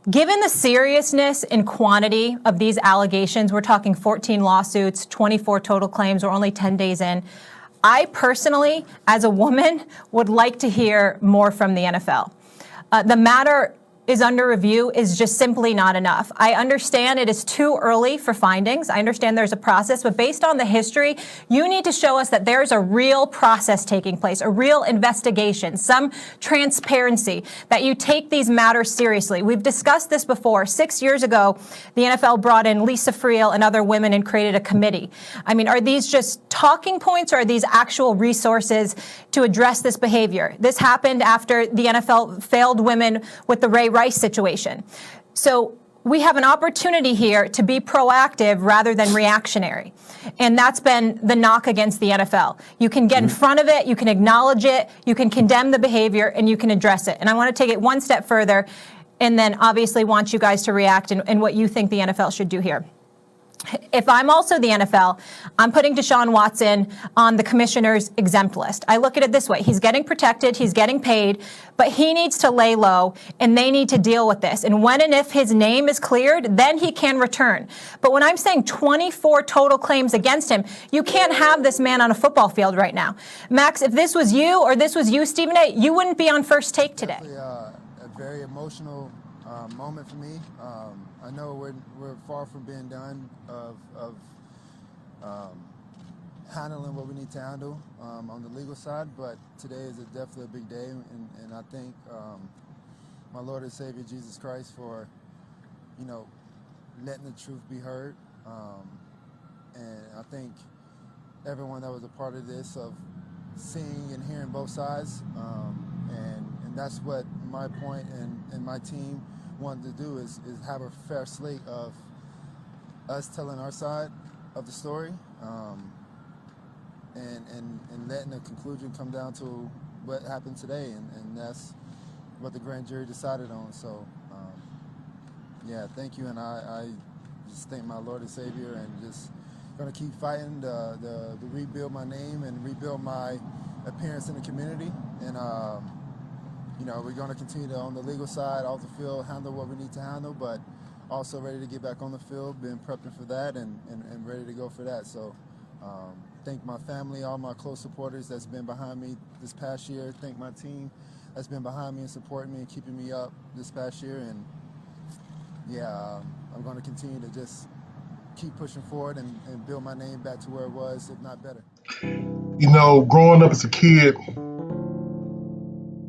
Given the seriousness and quantity of these allegations, we're talking 14 lawsuits, 24 total claims, we're only 10 days in. I personally, as a woman, would like to hear more from the NFL. The matter is under review is just simply not enough. I understand it is too early for findings. I understand there's a process, but based on the history, you need to show us that there's a real process taking place, a real investigation, some transparency, that you take these matters seriously. We've discussed this before. 6 years ago, the NFL brought in Lisa Friel and other women and created a committee. I mean, are these just talking points, or are these actual resources to address this behavior? This happened after the NFL failed women with the Ray Rice situation. So we have an opportunity here to be proactive rather than reactionary. And that's been the knock against the NFL. You can get in front of it, you can acknowledge it, you can condemn the behavior, and you can address it. And I want to take it one step further, and then obviously want you guys to react and what you think the NFL should do here. If I'm also the NFL, I'm putting Deshaun Watson on the commissioner's exempt list. I look at it this way. He's getting protected, he's getting paid, but he needs to lay low, and they need to deal with this. And when and if his name is cleared, then he can return. But when I'm saying 24 total claims against him, you can't have this man on a football field right now. Max, if this was you or this was you, Stephen A., you wouldn't be on First Take today. Definitely, a very emotional moment for me. I know we're far from being done of handling what we need to handle on the legal side, but today is definitely a big day, and I thank my Lord and Savior Jesus Christ for, letting the truth be heard, and I thank everyone that was a part of this, of seeing and hearing both sides, and that's what my point and my team wanted to do is have a fair slate of us telling our side of the story, and letting the conclusion come down to what happened today, and that's what the grand jury decided on. So, yeah, thank you, and I just thank my Lord and Savior, and just gonna keep fighting to rebuild my name and rebuild my appearance in the community, and we're going to continue to, on the legal side, off the field, handle what we need to handle, but also ready to get back on the field, been prepping for that, and ready to go for that. So thank my family, all my close supporters that's been behind me this past year. Thank my team that's been behind me and supporting me and keeping me up this past year. And yeah, I'm going to continue to just keep pushing forward and build my name back to where it was, if not better. Growing up as a kid,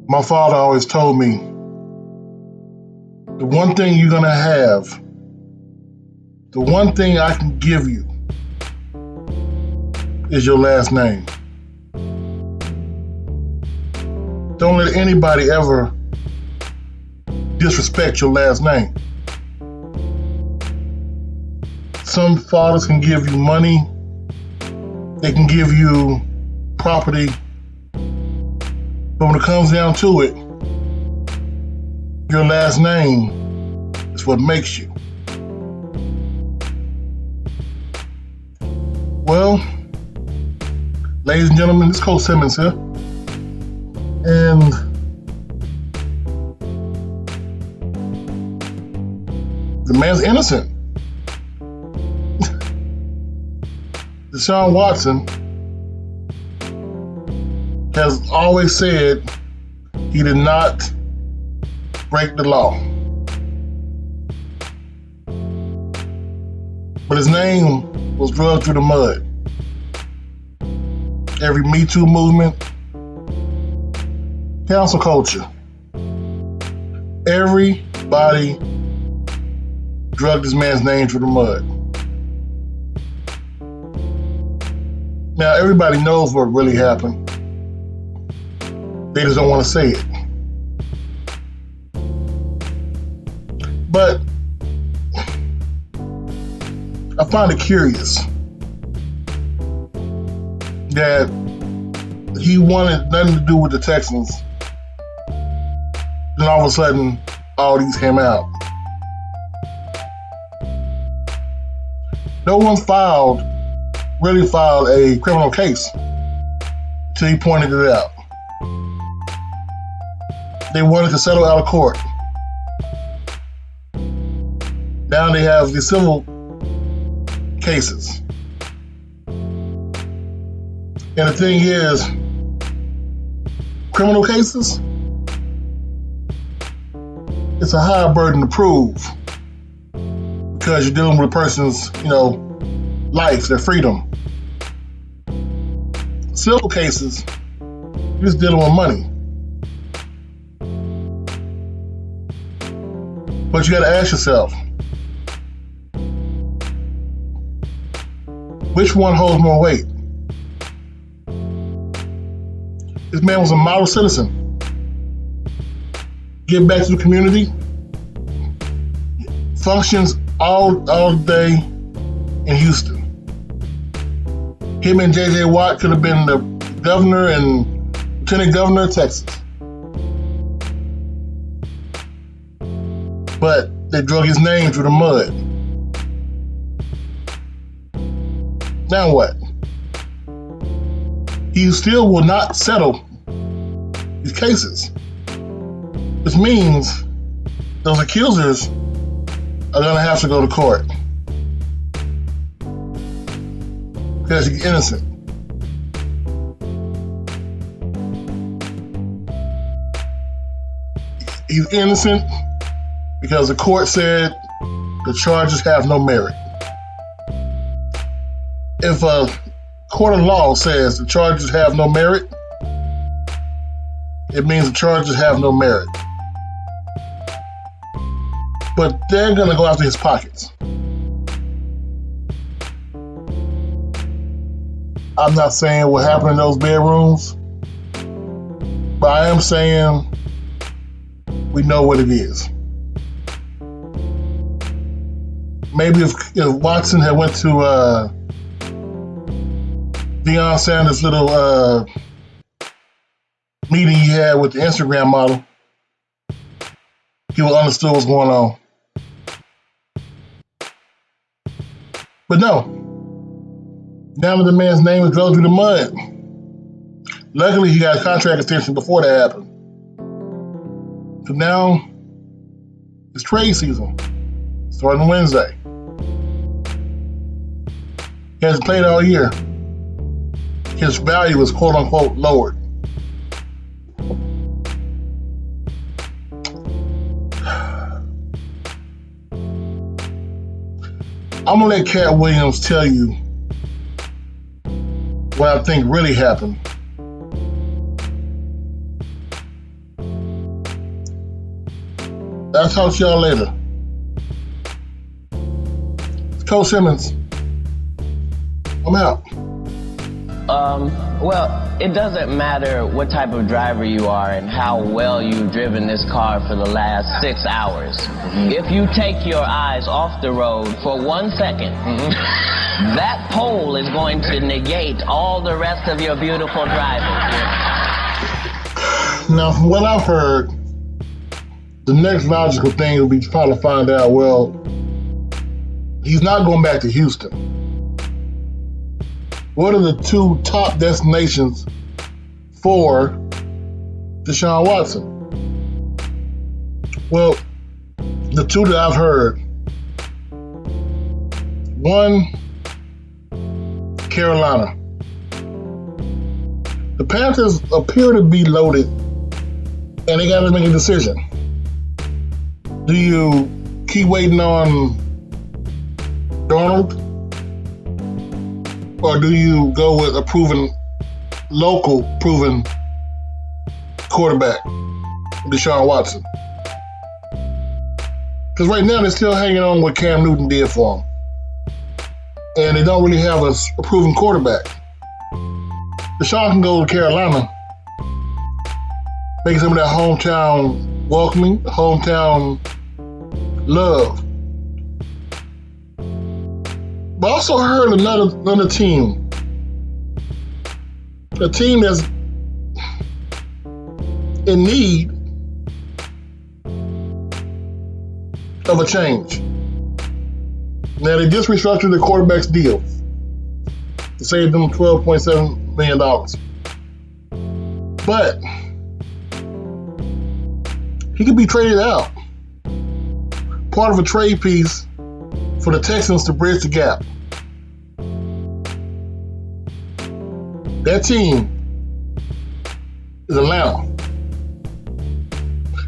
my father always told me, the one thing you're going to have, the one thing I can give you is your last name. Don't let anybody ever disrespect your last name. Some fathers can give you money, they can give you property, but when it comes down to it, your last name is what makes you. Well, ladies and gentlemen, this is Coach Simmons here. And the man's innocent. Deshaun Watson has always said he did not break the law. But his name was drugged through the mud. Every Me Too movement, cancel culture, everybody drugged this man's name through the mud. Now, everybody knows what really happened. They just don't want to say it. But I find it curious that he wanted nothing to do with the Texans. Then all of a sudden, all these came out. No one really filed a criminal case until he pointed it out. They wanted to settle out of court. Now they have the civil cases. And the thing is, criminal cases, it's a higher burden to prove because you're dealing with a person's, life, their freedom. Civil cases, you're just dealing with money. But you gotta ask yourself, which one holds more weight? This man was a model citizen. Give back to the community. Functions all day in Houston. Him and J.J. Watt could have been the governor and lieutenant governor of Texas. But they drug his name through the mud. Now what? He still will not settle these cases, which means those accusers are going to have to go to court because he's innocent. He's innocent because the court said the charges have no merit. If a court of law says the charges have no merit, it means the charges have no merit. But they're going to go after his pockets. I'm not saying what happened in those bedrooms, but I am saying we know what it is. Maybe if Watson had went to Deion Sanders' little meeting he had with the Instagram model, he would understand what's going on. But no, now that the man's name is drugged through the mud. Luckily, he got a contract extension before that happened. So now, it's trade season, starting Wednesday. He hasn't played all year. His value is quote unquote lowered. I'm gonna let Cat Williams tell you what I think really happened. I'll talk to y'all later. It's Coach Simmons. I'm out. Well, it doesn't matter what type of driver you are and how well you've driven this car for the last 6 hours. If you take your eyes off the road for 1 second, that pole is going to negate all the rest of your beautiful driving. Now, from what I've heard, the next logical thing would be to try to find out, well, he's not going back to Houston. What are the two top destinations for Deshaun Watson? Well, the two that I've heard. One, Carolina. The Panthers appear to be loaded, and they got to make a decision. Do you keep waiting on Darnold? Or do you go with a proven quarterback, Deshaun Watson? Because right now they're still hanging on what Cam Newton did for them. And they don't really have a proven quarterback. Deshaun can go to Carolina, make some of that hometown welcoming, hometown love. But I also heard another team. A team that's in need of a change. Now, they just restructured the quarterback's deal to save them $12.7 million. But he could be traded out. Part of a trade piece for the Texans to bridge the gap. That team is Atlanta.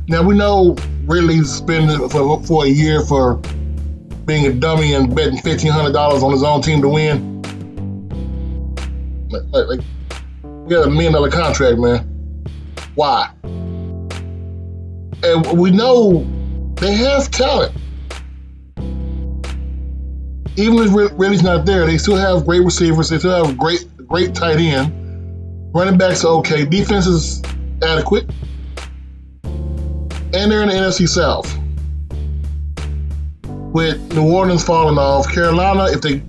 Now we know Ridley's suspended for a year for being a dummy and betting $1,500 on his own team to win. Like you got $1 million contract, man. Why? And we know they have talent. Even if Ridley's not there, they still have great receivers. They still have great tight end. Running backs are okay. Defense is adequate. And they're in the NFC South. With New Orleans falling off, Carolina, if they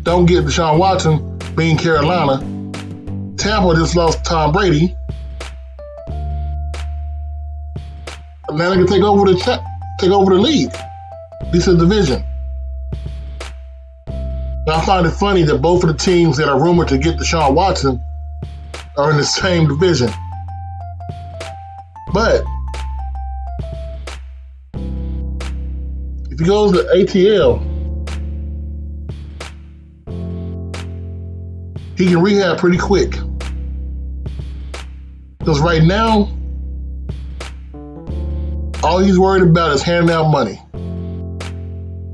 don't get Deshaun Watson, being Carolina, Tampa just lost Tom Brady. Atlanta can take over the league. This is a division. Now, I find it funny that both of the teams that are rumored to get Deshaun Watson are in the same division. But if he goes to ATL, he can rehab pretty quick. Because right now, all he's worried about is handing out money.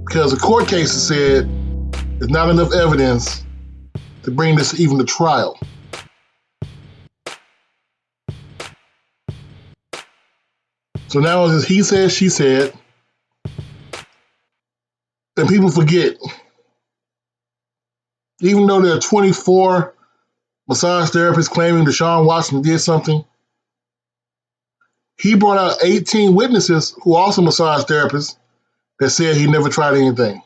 Because the court cases said there's not enough evidence to bring this even to trial. So now it's just he said, she said. And people forget, even though there are 24 massage therapists claiming Deshaun Watson did something, he brought out 18 witnesses who are also massage therapists that said he never tried anything.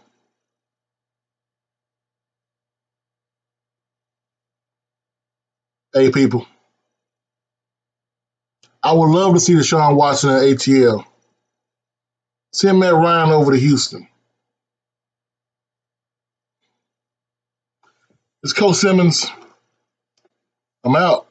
Hey, people, I would love to see Deshaun Watson at ATL. Send Matt Ryan over to Houston. It's Coach Simmons. I'm out.